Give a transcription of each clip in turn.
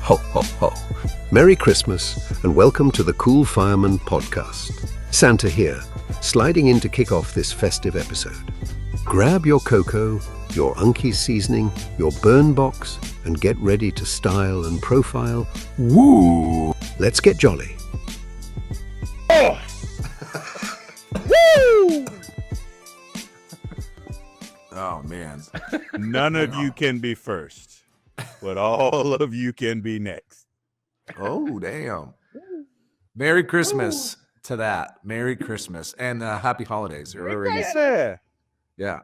Ho, ho, ho. Merry Christmas and welcome to the Cool Fireman Podcast. Santa here, sliding in to kick off this festive episode. Grab your cocoa, your Unky's seasoning, your burn box, and get ready to style and profile Woooo. Let's get jolly. Oh. Woo! Oh, man. None of you can be first, but all of you can be next. Oh, damn. Merry Christmas to that. Merry Christmas. And happy holidays. Yeah.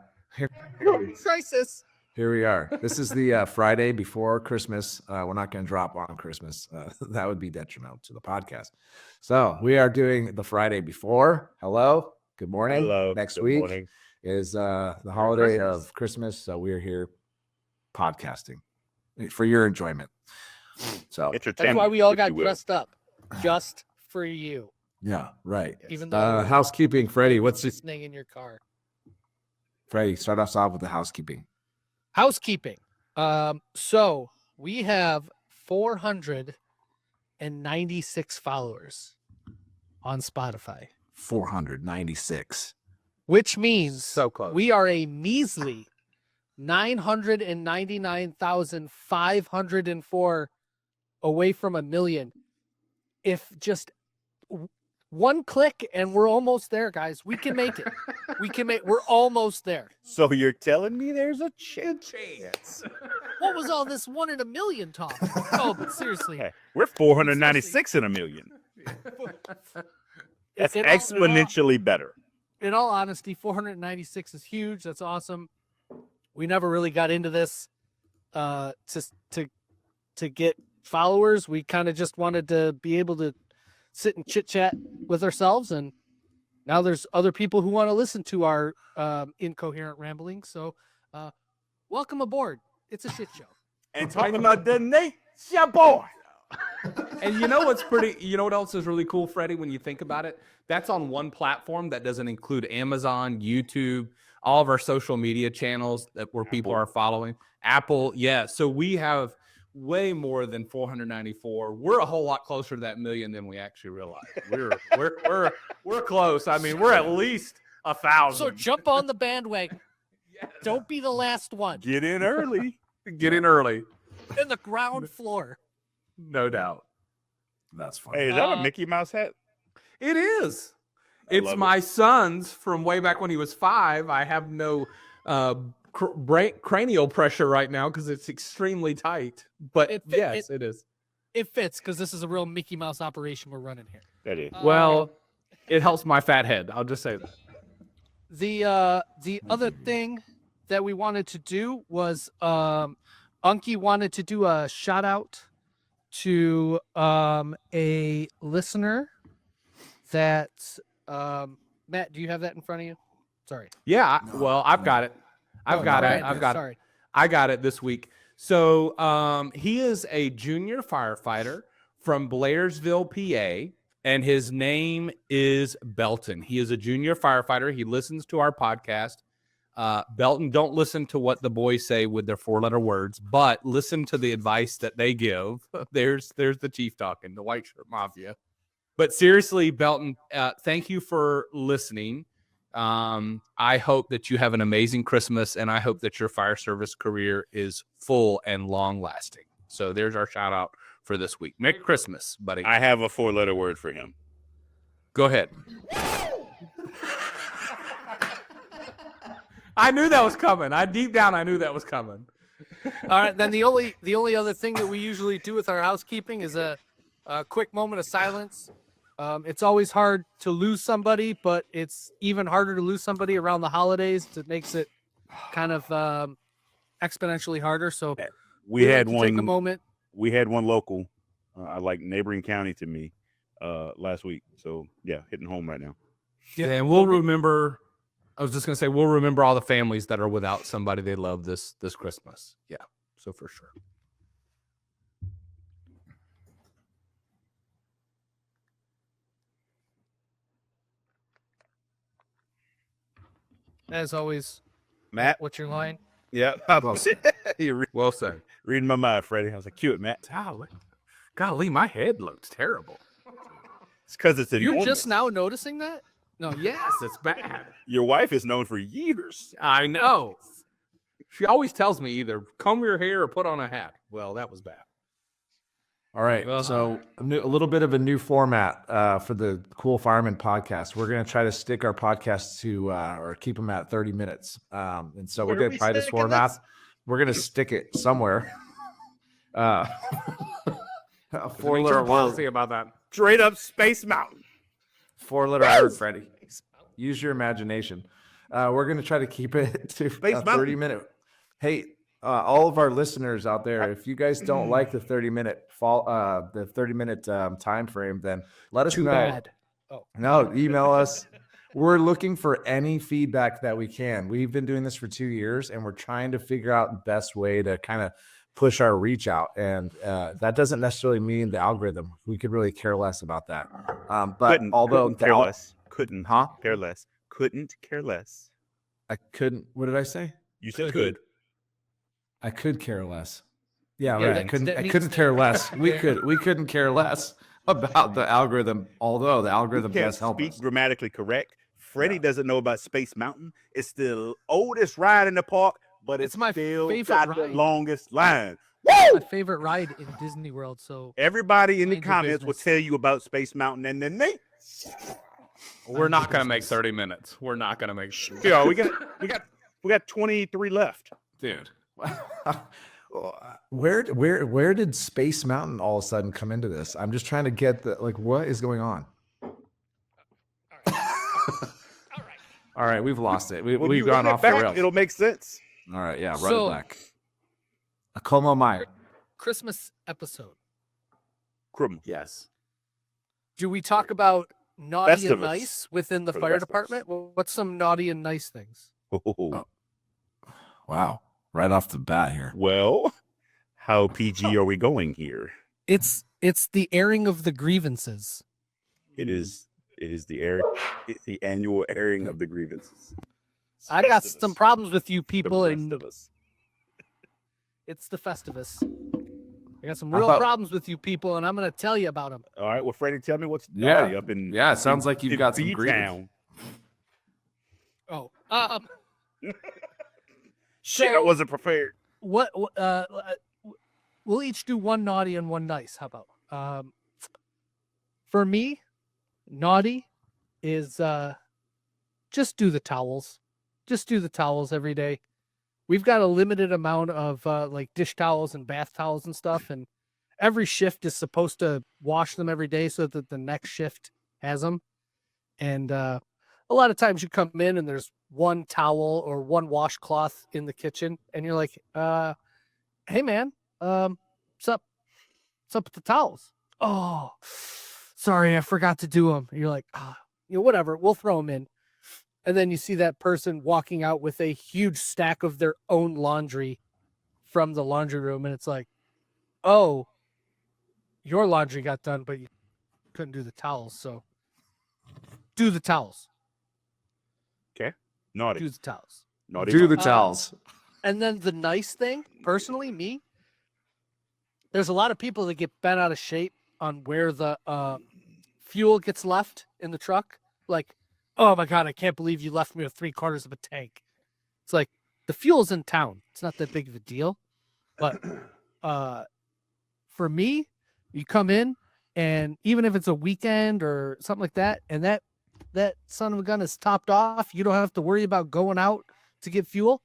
Crisis. Here we are. This is the Friday before Christmas. We're not going to drop on Christmas. That would be detrimental to the podcast. So we are doing the Friday before. Hello. Good morning. Hello. Next Good week morning. is the holiday of Christmas. So we're here podcasting for your enjoyment. So That's why we all got dressed up, just for you. yeah, right. Even though Housekeeping, Freddy. What's this? listening in your car. Freddy, start us off with the housekeeping. Housekeeping. So we have 496 followers on Spotify, 496. which means So close. we are a measly 999,504 away from 1 million. If just one click and we're almost there, guys. We can make it. We're almost there. So you're telling me there's a chance? What was all this 1 in 1 million talk? Oh, but seriously. Hey, we're 496 in a million. That's In exponentially better. In all honesty, 496 is huge. That's awesome. We never really got into this to get followers. We kind of just wanted to be able to sit and chit chat with ourselves, and now there's other people who want to listen to our incoherent ramblings. So, welcome aboard. It's a shit show. And talking about the Nate, your boy. And you know what's you know what else is really cool, Freddie, when you think about it? That's on one platform that doesn't include Amazon, YouTube, all of our social media channels where people are following. Apple, yeah. So we have way more than 494. We're a whole lot closer to that million than we actually realize. We're close. I mean, we're at least 1,000. So jump on the bandwagon. Yes. Don't be the last one. Get in early. Get in early. In the ground floor. No doubt. That's funny. Hey, is that a Mickey Mouse hat? It is. I It's love my son's from way back when he was 5. I have no cranial pressure right now because it's extremely tight. But it is. It fits because this is a real Mickey Mouse operation we're running here. That is. Well, it helps my fat head. I'll just say that. The other thing that we wanted to do was Unky wanted to do a shout out to a listener that Matt, do you have that in front of you? Sorry. Yeah. I've got it. I've got it. Sorry. I got it this week. So he is a junior firefighter from Blairsville, PA, and his name is Belton. He is a junior firefighter. He listens to our podcast. Belton, don't listen to what the boys say with their 4-letter words, but listen to the advice that they give. There's the chief talking, the white shirt mafia. But seriously, Belton, thank you for listening. I hope that you have an amazing Christmas, and I hope that your fire service career is full and long lasting. So there's our shout out for this week. Merry Christmas, buddy. I have a 4-letter word for him. Go ahead. I knew that was coming. Deep down, I knew that was coming. All right, then the only other thing that we usually do with our housekeeping is a quick moment of silence. It's always hard to lose somebody, but it's even harder to lose somebody around the holidays. It makes it kind of exponentially harder. So We had like to one. take a moment. We had one local, like neighboring county to me, last week. So yeah, hitting home right now. Yeah, and we'll remember. I was just gonna say we'll remember all the families that are without somebody they love this Christmas. Yeah, so for sure. As always, Matt, what's your line? yeah, Well said. reading my mind, Freddie. I was like, cue it, Matt. Golly. Golly, my head looks terrible. It's because it's You're enormous. just now noticing that? No, Yes, it's bad. Your wife is known for years. I know. She always tells me either comb your hair or put on a hat. Well, that was bad. All right. Ugh. So a little bit of a new format for the Cool Fireman podcast. We're going to try to stick our podcasts to or keep them at 30 minutes. And so we're Where are going we to try this sticking format. this? We're going to stick it somewhere. A Make four-letter sure word. see about that. Straight up Space Mountain. Four-letter word, Freddy. Use your imagination. We're going to try to keep it to Space a Mountain. 30-minute. Hey, all of our listeners out there, if you guys don't like the 30-minute time frame, then let us too know. bad. No, email us. We're looking for any feedback that we can. We've been doing this for 2 years, and we're trying to figure out the best way to kind of push our reach out. And that doesn't necessarily mean the algorithm. We could really care less about that. But although couldn't care less. Couldn't Huh? care less. Couldn't care less. I couldn't. What did I say? You said could. I could care less. Yeah, Yeah, right. that- I couldn't. that I means couldn't that- care less. We couldn't care less about the algorithm. Although the algorithm You can't does help speak us. grammatically correct. Freddie doesn't know about Space Mountain. It's the oldest ride in the park, but it's my still favorite got the ride. longest line. My favorite ride in Disney World. So Everybody in the Mind your comments will business. tell you about Space Mountain, and then they. We're not going to make 30 minutes. We're not going to make. Yeah, we got 23 left. Dude. Where did Space Mountain all of a sudden come into this? I'm just trying to get what is going on. All right, we've lost it. When We've you gone run it off the back, rails. It'll make sense. All right, yeah, run So- it back. A Como Maya. Christmas episode. Criminal. Yes. Do we talk about naughty and Festivus nice within the for the fire Festivus. department? Well, what's some naughty and nice things? Oh. Wow, right off the bat here. Well, how PG are we going here? It's the airing of the grievances. It is the annual airing of the grievances. I got Festivus. some problems with you The people, and Festivus. it's the Festivus. I got some I real thought- problems with you people, and I'm going to tell you about them. All right, well, Freddie, tell me what's Yeah. naughty up in Yeah, it sounds like you've in got some B-Town. grievance. Oh, Shit, I So- wasn't prepared. what? We'll each do one naughty and one nice. How about? For me, naughty is just do the towels. Just do the towels every day. We've got a limited amount of like dish towels and bath towels and stuff, and every shift is supposed to wash them every day so that the next shift has them. And a lot of times you come in and there's one towel or one washcloth in the kitchen, and you're like, "Hey man, what's up? What's up with the towels? Oh, sorry, I forgot to do them." You're like, whatever, we'll throw them in. And then you see that person walking out with a huge stack of their own laundry from the laundry room, and it's like, oh, your laundry got done, but you couldn't do the towels, so do the towels. Naughty. Do the towels. Naughty. Do the Uh, towels. And then the nice thing, personally, me, there's a lot of people that get bent out of shape on where the fuel gets left in the truck. Like, oh my God, I can't believe you left me with 3/4 of a tank. It's like, the fuel's in town. It's not that big of a deal. But for me, you come in, and even if it's a weekend or something like that, and that son of a gun is topped off, you don't have to worry about going out to get fuel.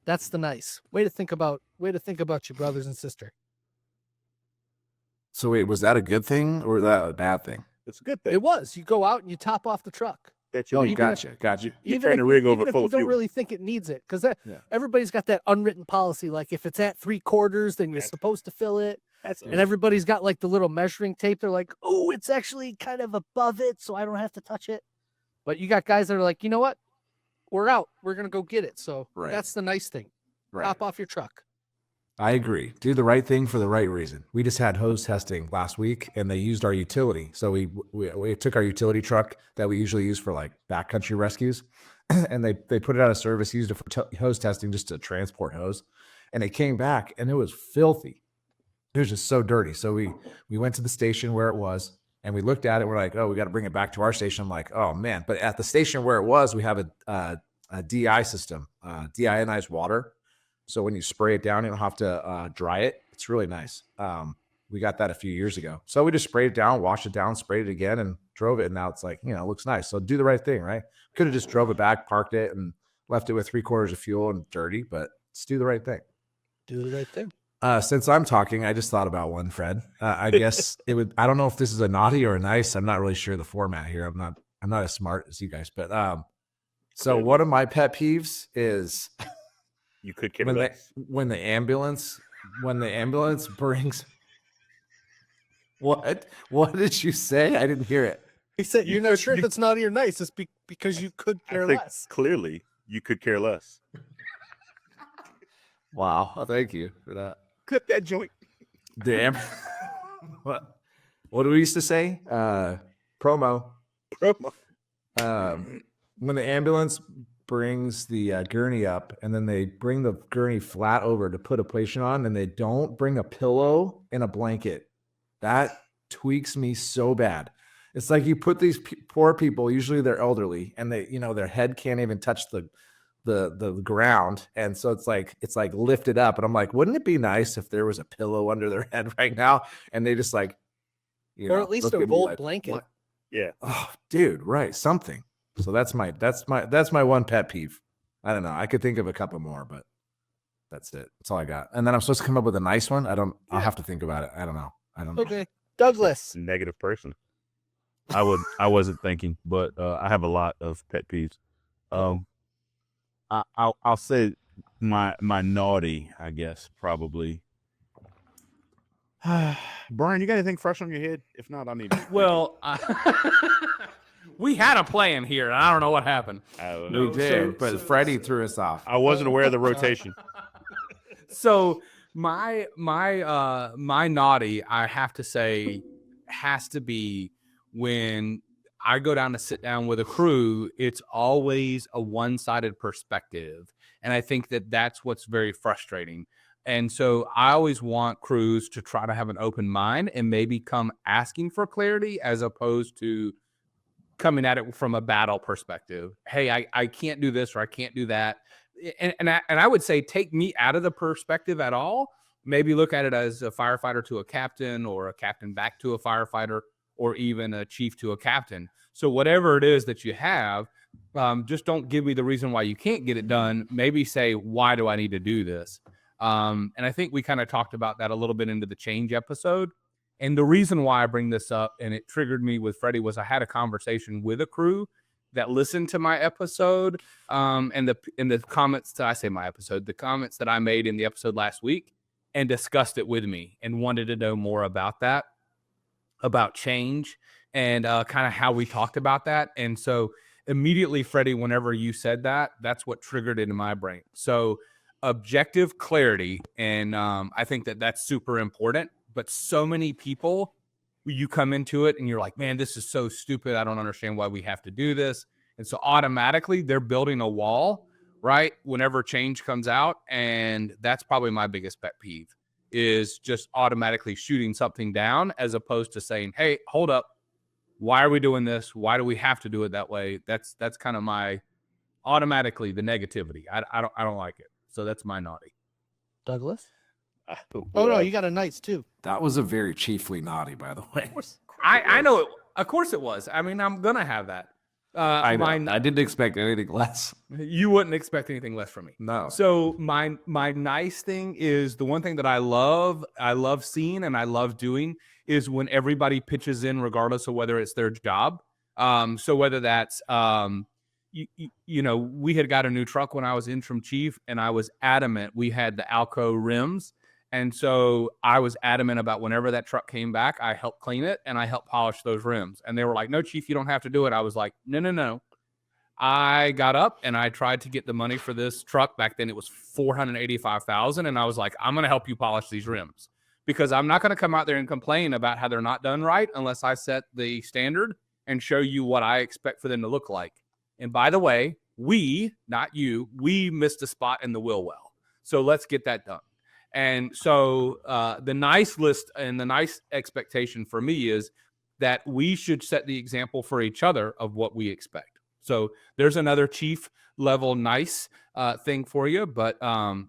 That's the nice way to think about your brothers and sister. So wait, was that a good thing or was that a bad thing? It's a good thing. It was. You go out and you top off the truck. That Oh, you you even if- gotcha. You Even turn if, the rig over even if full you of don't fuel. really think it needs it, because Yeah. everybody's got that unwritten policy. Like if it's at 3/4, then you're supposed to fill it. That's And everybody's got like the little measuring tape. They're like, oh, it's actually kind of above it, so I don't have to touch it. But you got guys that are like, you know what? We're out. We're gonna go get it. So Right. that's the nice thing. Right. Top off your truck. I agree. Do the right thing for the right reason. We just had hose testing last week, and they used our utility. So we took our utility truck that we usually use for like backcountry rescues, and they put it out of service, used it for hose testing just to transport hose, and it came back and it was filthy. It was just so dirty. So we went to the station where it was, and we looked at it. We're like, oh, we got to bring it back to our station. I'm like, oh man. But at the station where it was, we have a DI system, deionized water. So when you spray it down, you don't have to dry it. It's really nice. We got that a few years ago. So we just sprayed it down, washed it down, sprayed it again, and drove it. And now it's like, it looks nice. So do the right thing, right? Could have just drove it back, parked it, and left it with 3/4 of fuel and dirty, but let's do the right thing. Do the right thing. Since I'm talking, I just thought about one, Fred. I guess it would. I don't know if this is a naughty or a nice. I'm not really sure the format here. I'm not as smart as you guys, but so one of my pet peeves is you could care less. when the ambulance brings. What did you say? I didn't hear it. He said, "You're not sure if it's naughty or nice. It's because you could care less." Clearly, you could care less. Wow, thank you for that. Clip that joint. Damn. What do we used to say? Promo. When the ambulance brings the gurney up, and then they bring the gurney flat over to put a patient on, and they don't bring a pillow and a blanket. That tweaks me so bad. It's like you put these poor people, usually they're elderly, and they, their head can't even touch the ground, and so it's like lifted up, and I'm like, wouldn't it be nice if there was a pillow under their head right now, and they just like, or at least a rolled blanket. What? Yeah. Oh, dude, right, something. So that's my one pet peeve. I don't know. I could think of a couple more, but that's it. That's all I got. And then I'm supposed to come up with a nice one. I'll have to think about it. I don't know. Okay, Douglas. Negative person. I wasn't thinking, but I have a lot of pet peeves. I'll say my naughty, I guess, probably. Brian, you got anything fresh on your head? If not, I need. Well, we had a plan here, and I don't know what happened. We did, but Freddy threw us off. I wasn't aware of the rotation. So my naughty, I have to say, has to be when I go down to sit down with a crew. It's always a one-sided perspective, and I think that that's what's very frustrating. And so I always want crews to try to have an open mind and maybe come asking for clarity as opposed to coming at it from a battle perspective. Hey, I can't do this or I can't do that. And I would say take me out of the perspective at all. Maybe look at it as a firefighter to a captain, or a captain back to a firefighter, or even a chief to a captain. So whatever it is that you have, just don't give me the reason why you can't get it done. Maybe say, why do I need to do this? And I think we kind of talked about that a little bit into the change episode. And the reason why I bring this up, and it triggered me with Freddy, was I had a conversation with a crew that listened to my episode, and the comments the comments that I made in the episode last week, and discussed it with me and wanted to know more about that, about change, and kind of how we talked about that. And so immediately, Freddy, whenever you said that, that's what triggered it in my brain. So objective clarity, and I think that that's super important. But so many people, you come into it and you're like, man, this is so stupid. I don't understand why we have to do this. And so automatically they're building a wall, right? Whenever change comes out. And that's probably my biggest pet peeve, is just automatically shooting something down as opposed to saying, hey, hold up. Why are we doing this? Why do we have to do it that way? That's kind of my automatically the negativity. I don't like it. So that's my naughty. Douglas? Oh, no, you got a nice too. That was a very chiefly naughty, by the way. I know it. Of course it was. I mean, I'm going to have that. I didn't expect anything less. You wouldn't expect anything less from me. No. So my nice thing is, the one thing that I love seeing and I love doing is when everybody pitches in, regardless of whether it's their job. So whether that's, we had got a new truck when I was interim chief, and I was adamant. We had the Alco rims. And so I was adamant about whenever that truck came back, I helped clean it and I helped polish those rims. And they were like, no, Chief, you don't have to do it. I was like, no. I got up and I tried to get the money for this truck. Back then it was $485,000. And I was like, I'm going to help you polish these rims, because I'm not going to come out there and complain about how they're not done right unless I set the standard and show you what I expect for them to look like. And by the way, we, not you, we missed a spot in the wheel well. So let's get that done. And so the nice list and the nice expectation for me is that we should set the example for each other of what we expect. So there's another chief level nice thing for you. But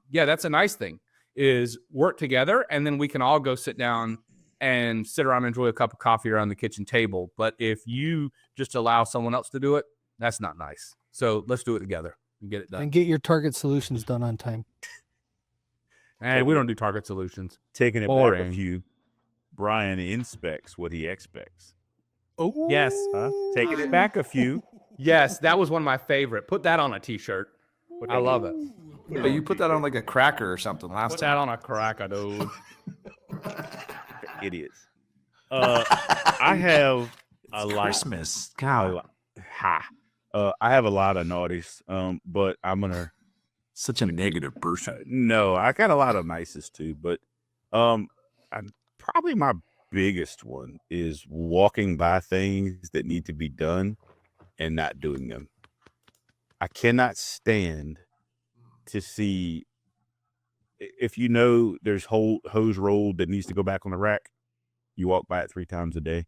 yeah, that's a nice thing, is work together, and then we can all go sit down and sit around and enjoy a cup of coffee around the kitchen table. But if you just allow someone else to do it, that's not nice. So let's do it together and get it done. And get your target solutions done on time. And we don't do target solutions. Taking it Boring. back a few, Brian inspects what he expects. Oh, yes. Taking it back a few. Yes, that was one of my favorite. Put that on a t-shirt. I love it. But you put that on like a cracker or something last Put time. that on a cracker, dude. Idiots. I have a lot. Christmas. God, I have a lot of naughties, but I'm gonna. such a negative person. No, I got a lot of nices too, but probably my biggest one is walking by things that need to be done and not doing them. I cannot stand to see, if you know there's hose rolled that needs to go back on the rack, you walk by it 3 times a day.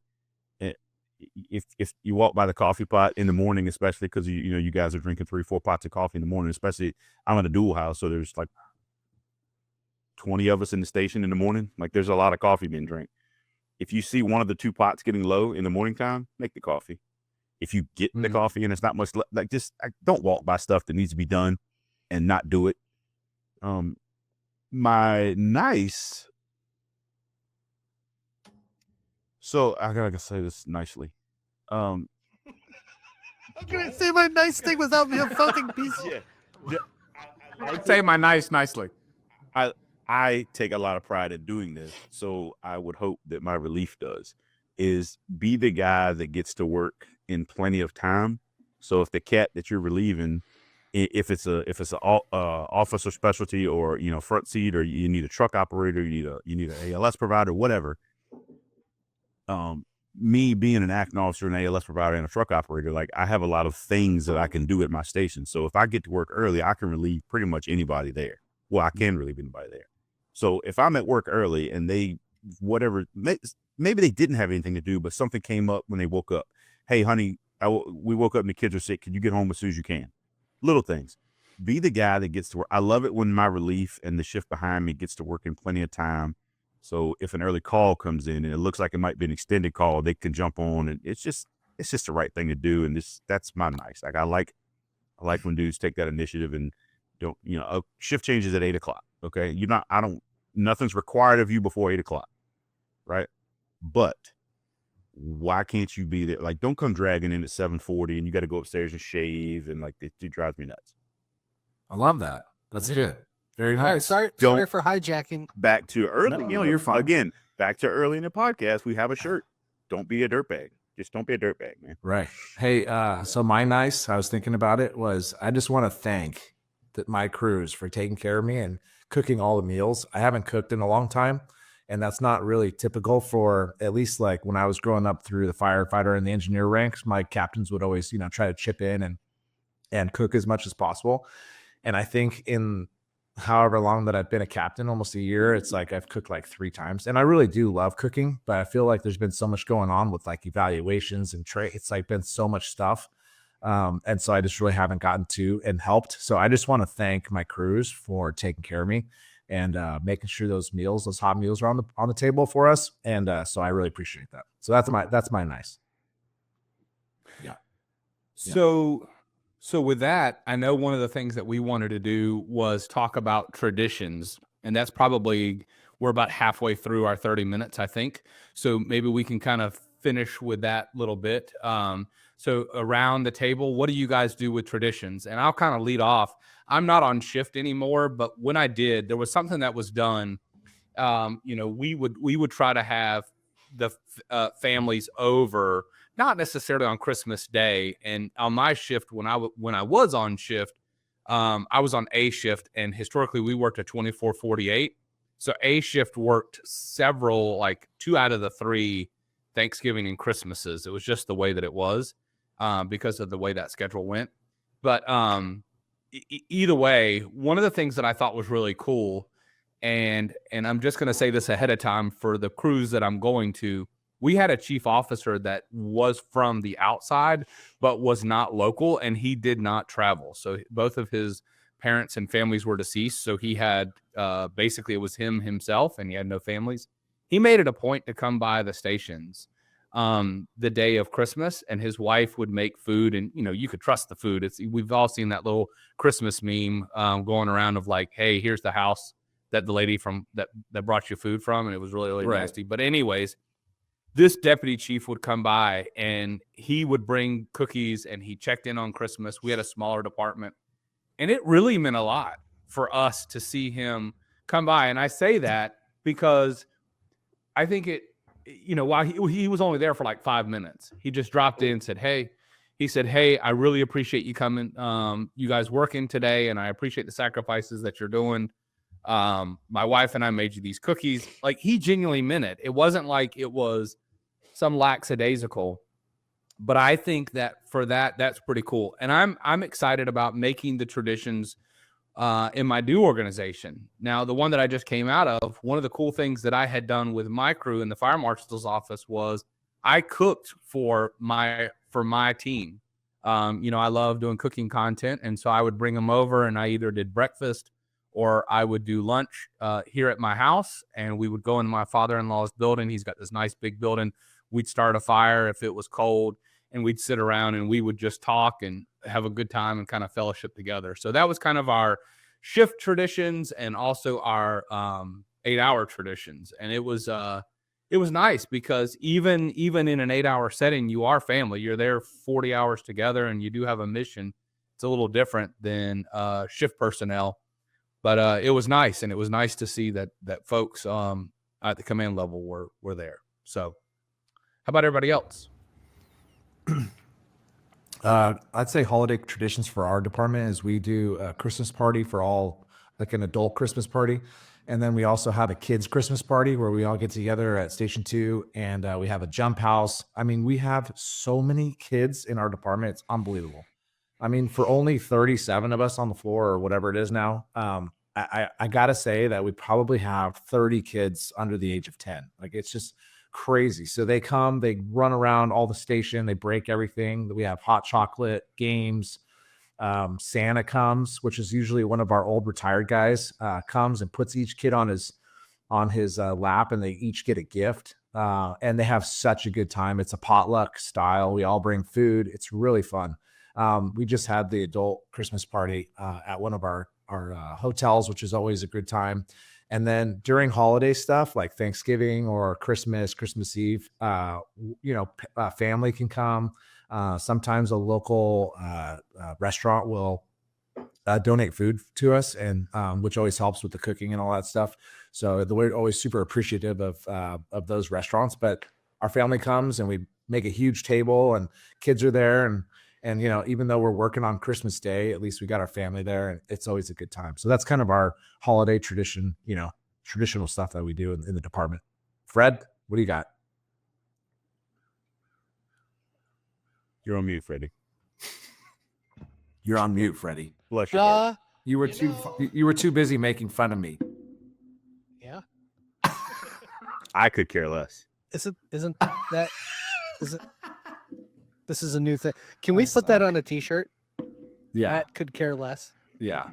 If you walk by the coffee pot in the morning, especially because you guys are drinking 3-4 pots of coffee in the morning, especially I'm in a dual house, so there's like 20 of us in the station in the morning. Like, there's a lot of coffee being drank. If you see one of the 2 pots getting low in the morning time, make the coffee. If you get the coffee and it's not much, don't walk by stuff that needs to be done and not do it. My nice. So I gotta say this nicely. I'm gonna say my nice thing without being a fucking piece. I'd say my nicely. I take a lot of pride in doing this, so I would hope that my relief does is be the guy that gets to work in plenty of time. So if the cat that you're relieving, if it's a officer specialty, or front seat, or you need a truck operator, you need an ALS provider, whatever. Me being an acting officer, an ALS provider, and a truck operator, like, I have a lot of things that I can do at my station. So if I get to work early, I can relieve pretty much anybody there. Well, I can relieve anybody there. So if I'm at work early and maybe they didn't have anything to do, but something came up when they woke up. Hey, honey, we woke up and the kids are sick. Can you get home as soon as you can? Little things. Be the guy that gets to work. I love it when my relief and the shift behind me gets to work in plenty of time. So if an early call comes in and it looks like it might be an extended call, they can jump on, and it's just the right thing to do. And that's my nice. Like, I like when dudes take that initiative and don't, a shift changes at 8:00. Okay. Nothing's required of you before 8:00. Right. But why can't you be there? Like, don't come dragging in at 7:40 and you got to go upstairs and shave, and like, it drives me nuts. I love that. That's good. Very nice. All right, sorry for hijacking. Back to early. No, you're fine. Again, back to early in the podcast. We have a shirt. Don't be a dirtbag. Just don't be a dirtbag, man. Right. Hey, so my nice, I was thinking about it, was I just want to thank my crews for taking care of me and cooking all the meals. I haven't cooked in a long time, and that's not really typical for, at least like when I was growing up through the firefighter and the engineer ranks. My captains would always, try to chip in and cook as much as possible. And I think in however long that I've been a captain, almost a year, it's like I've cooked like 3 times, and I really do love cooking, but I feel like there's been so much going on with like evaluations and it's like been so much stuff. And so I just really haven't gotten to and helped. So I just want to thank my crews for taking care of me and making sure those hot meals are on the table for us. And so I really appreciate that. So that's my nice. Yeah. So with that, I know one of the things that we wanted to do was talk about traditions, and that's probably, we're about halfway through our 30 minutes, I think. So maybe we can kind of finish with that little bit. So around the table, what do you guys do with traditions? And I'll kind of lead off. I'm not on shift anymore, but when I did, there was something that was done. We would try to have the families over, not necessarily on Christmas Day. And on my shift, when I was on shift, I was on A shift, and historically we worked a 24/48. So A shift worked several, like 2 out of the 3 Thanksgiving and Christmases. It was just the way that it was, because of the way that schedule went. But either way, one of the things that I thought was really cool And I'm just going to say this ahead of time for the cruise that I'm going to. We had a chief officer that was from the outside, but was not local, and he did not travel. So both of his parents and families were deceased. So he had basically it was himself, and he had no families. He made it a point to come by the stations the day of Christmas, and his wife would make food, and you could trust the food. We've all seen that little Christmas meme going around of like, hey, here's the house that the lady from that brought you food from, and it was really, really Right. nasty. But anyways, this deputy chief would come by and he would bring cookies, and he checked in on Christmas. We had a smaller department, and it really meant a lot for us to see him come by. And I say that because I think while he was only there for like 5 minutes, he just dropped in and said, hey, I really appreciate you coming, you guys working today, and I appreciate the sacrifices that you're doing. My wife and I made you these cookies. Like, he genuinely meant it. It wasn't like it was some lackadaisical, but I think that for that's pretty cool. And I'm excited about making the traditions in my new organization. Now, the one that I just came out of, one of the cool things that I had done with my crew in the fire marshal's office was I cooked for my team. I love doing cooking content, and so I would bring them over, and I either did breakfast or I would do lunch here at my house, and we would go in my father-in-law's building. He's got this nice big building. We'd start a fire if it was cold, and we'd sit around and we would just talk and have a good time and kind of fellowship together. So that was kind of our shift traditions and also our 8-hour traditions. And it was nice because even in an 8-hour setting, you are family. You're there 40 hours together, and you do have a mission. It's a little different than shift personnel. But it was nice, and it was nice to see that folks at the command level were there. So how about everybody else? I'd say holiday traditions for our department is we do a Christmas party for all, like an adult Christmas party. And then we also have a kids Christmas party where we all get together at Station 2, and we have a jump house. I mean, we have so many kids in our department. It's unbelievable. I mean, for only 37 of us on the floor or whatever it is now, I got to say that we probably have 30 kids under the age of 10. Like, it's just crazy. So they come, they run around all the station, they break everything. We have hot chocolate, games. Santa comes, which is usually one of our old retired guys, comes and puts each kid on his lap, and they each get a gift. And they have such a good time. It's a potluck style. We all bring food. It's really fun. We just had the adult Christmas party at one of our hotels, which is always a good time. And then during holiday stuff like Thanksgiving or Christmas Eve, family can come. Sometimes a local restaurant will donate food to us, and which always helps with the cooking and all that stuff. So we're always super appreciative of those restaurants. But our family comes, and we make a huge table, and kids are there, and even though we're working on Christmas Day, at least we got our family there, and it's always a good time. So that's kind of our holiday tradition, traditional stuff that we do in the department. Fred, what do you got? You're on mute, Freddy. You're on mute, Freddy. Bless your heart. You were too busy making fun of me. Yeah. I could care less. Isn't that this is a new thing. Can we put that on a t-shirt? Yeah. That could care less. Yeah.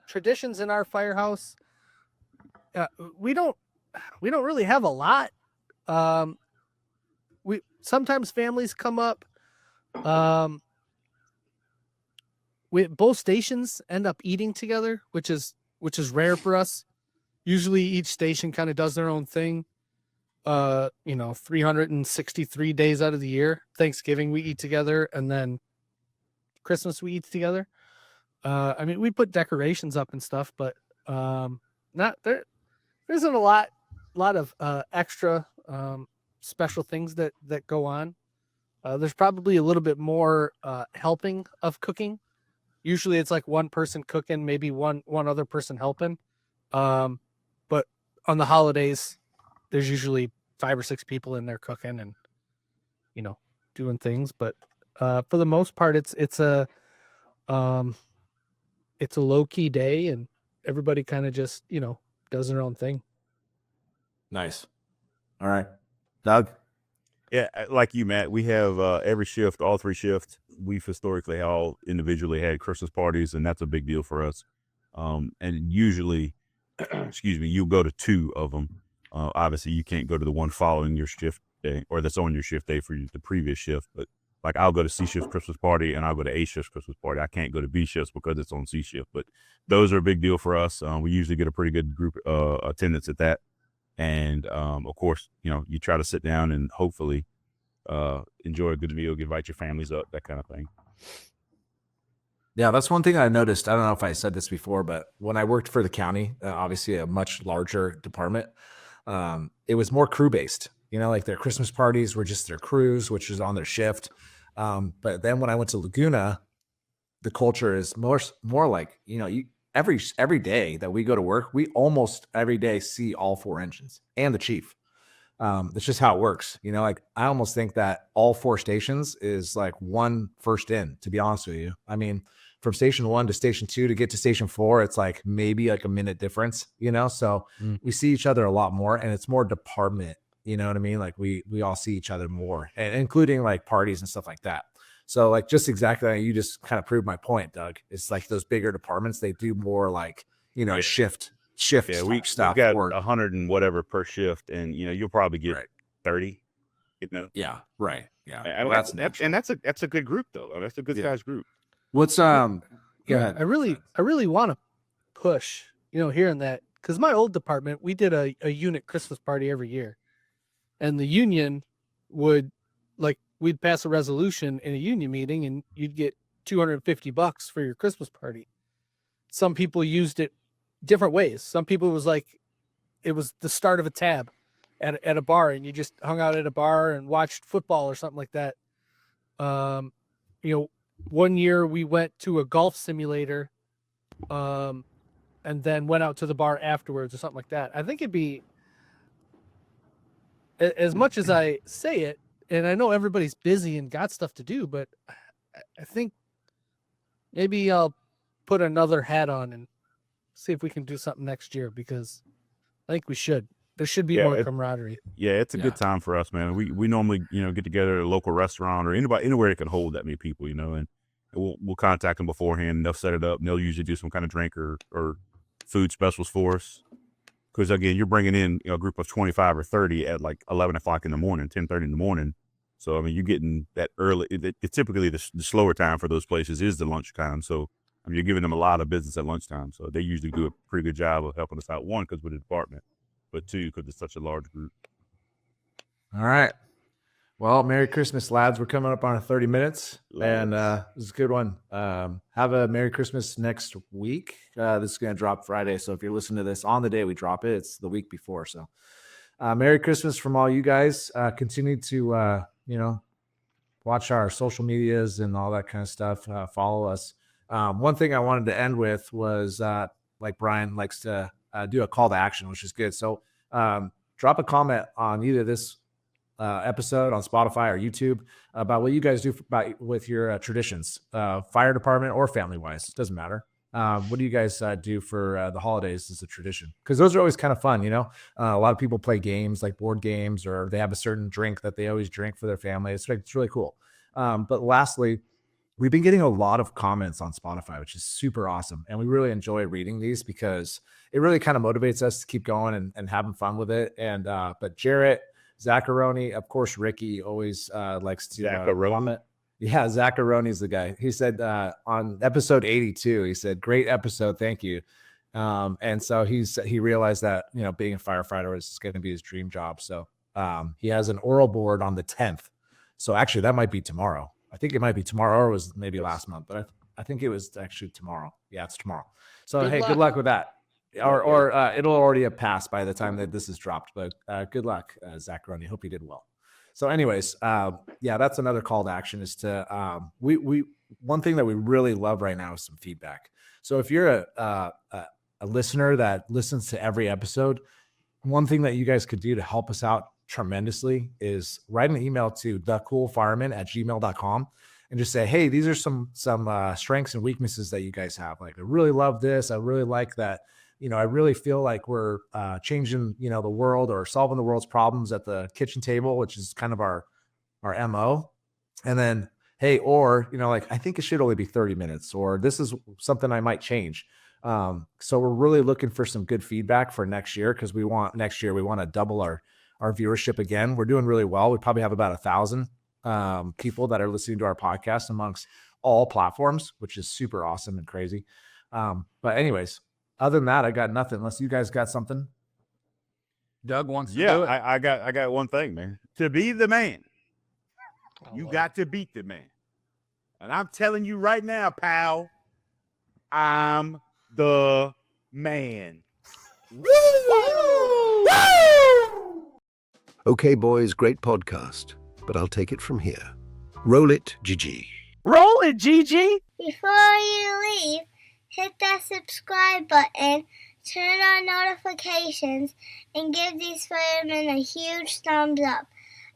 Traditions in our firehouse. We don't really have a lot. Sometimes families come up. Both stations end up eating together, which is rare for us. Usually each station kind of does their own thing. 363 days out of the year. Thanksgiving we eat together, and then Christmas we eat together. We put decorations up and stuff, but not there. There isn't a lot of extra special things that go on. There's probably a little bit more helping of cooking. Usually it's like one person cooking, maybe one other person helping. But on the holidays, there's usually 5 or 6 people in there cooking and doing things. But for the most part, it's a low key day, and everybody kind of just, does their own thing. Nice. All right. Doug? Yeah, like you, Matt, we have every shift, all 3 shifts. We've historically all individually had Christmas parties, and that's a big deal for us. And usually, excuse me, you go to 2 of them. Obviously, you can't go to the one following your shift day or that's on your shift day for the previous shift. But like I'll go to C shift's Christmas party and I'll go to A shift's Christmas party. I can't go to B shift's because it's on C shift. But those are a big deal for us. We usually get a pretty good group attendance at that. And of course, you try to sit down and hopefully enjoy a good meal, invite your families up, that kind of thing. Yeah, that's one thing I noticed. I don't know if I said this before, but when I worked for the county, obviously a much larger department, it was more crew based. Like their Christmas parties were just their crews, which is on their shift. But then when I went to Laguna, the culture is more like, every day that we go to work, we almost every day see all 4 engines and the chief. That's just how it works. Like I almost think that all 4 stations is like one first in, to be honest with you. I mean, from station 1 to station 2 to get to station 4, it's like maybe like a minute difference, so we see each other a lot more, and it's more department, you know what I mean? Like we all see each other more, and including like parties and stuff like that. So like just exactly, you just kind of proved my point, Doug. It's like those bigger departments, they do more like, shift. Yeah, we got 100 and whatever per shift, and you'll probably get 30. Yeah, right. Yeah, and that's a good group though. That's a good sized group. What's go ahead. I really want to push, hearing that, because my old department, we did a unit Christmas party every year, and the union would we'd pass a resolution in a union meeting, and you'd get $250 for your Christmas party. Some people used it different ways. Some people it was the start of a tab at a bar, and you just hung out at a bar and watched football or something like that. One year we went to a golf simulator, and then went out to the bar afterwards or something like that. I think it'd be, as much as I say it, and I know everybody's busy and got stuff to do, but I think maybe I'll put another hat on and see if we can do something next year, because I think we should. There should be more camaraderie. Yeah, it's a good time for us, man. We normally, get together at a local restaurant or anywhere that can hold that many people, and we'll contact them beforehand, and they'll set it up, and they'll usually do some kind of drink or food specials for us. Because again, you're bringing in a group of 25 or 30 at like 11 o'clock in the morning, 10:30 in the morning. So I mean, you're getting that early. Typically the slower time for those places is the lunchtime. So I mean, you're giving them a lot of business at lunchtime. So they usually do a pretty good job of helping us out. 1, because we're the department, but 2, because it's such a large group. All right. Well, Merry Christmas, lads. We're coming up on 30 minutes, and this is a good one. Have a Merry Christmas next week. This is going to drop Friday, so if you're listening to this on the day we drop it, it's the week before. So Merry Christmas from all you guys. Continue to, watch our social medias and all that kind of stuff. Follow us. One thing I wanted to end with was, like Brian likes to do a call to action, which is good. So drop a comment on either this episode on Spotify or YouTube about what you guys do with your traditions, fire department or family wise, doesn't matter. What do you guys do for the holidays as a tradition? Because those are always kind of fun. A lot of people play games like board games, or they have a certain drink that they always drink for their family. It's really cool. But lastly, we've been getting a lot of comments on Spotify, which is super awesome. And we really enjoy reading these because it really kind of motivates us to keep going and having fun with it. And but Jarrett, Zacharoni, of course, Ricky always likes to comment. Yeah, Zacharoni's the guy. He said on episode 82, he said, "Great episode, thank you." And so he realized that being a firefighter is going to be his dream job. So he has an oral board on the 10th. So actually, that might be tomorrow. I think it might be tomorrow, or it was maybe last month, but I think it was actually tomorrow. Yeah, it's tomorrow. So good luck with that. Or it'll already have passed by the time that this is dropped. But good luck, Zacharoni. Hope you did well. So, anyways, that's another call to action is to we one thing that we really love right now is some feedback. So, if you're a listener that listens to every episode, one thing that you guys could do to help us out tremendously is write an email to thecoolfireman@gmail.com and just say, hey, these are some strengths and weaknesses that you guys have. Like, I really love this. I really like that. I really feel like we're changing, the world or solving the world's problems at the kitchen table, which is kind of our MO. And then, hey, or, like, I think it should only be 30 minutes, or this is something I might change. So we're really looking for some good feedback for next year, because we want to double our viewership again. We're doing really well. We probably have about 1,000 people that are listening to our podcast amongst all platforms, which is super awesome and crazy. But anyways, other than that, I got nothing, unless you guys got something. Doug wants to do it. I got one thing, man. To be the man, you got to beat the man. And I'm telling you right now, pal, I'm the man. Okay, boys, great podcast, but I'll take it from here. Roll it, GG. Roll it, GG. Before you leave, hit that subscribe button, turn on notifications, and give these firemen a huge thumbs up.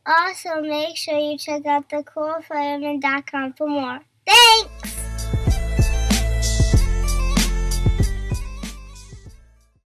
Also, make sure you check out the coolfireman.com for more. Thanks!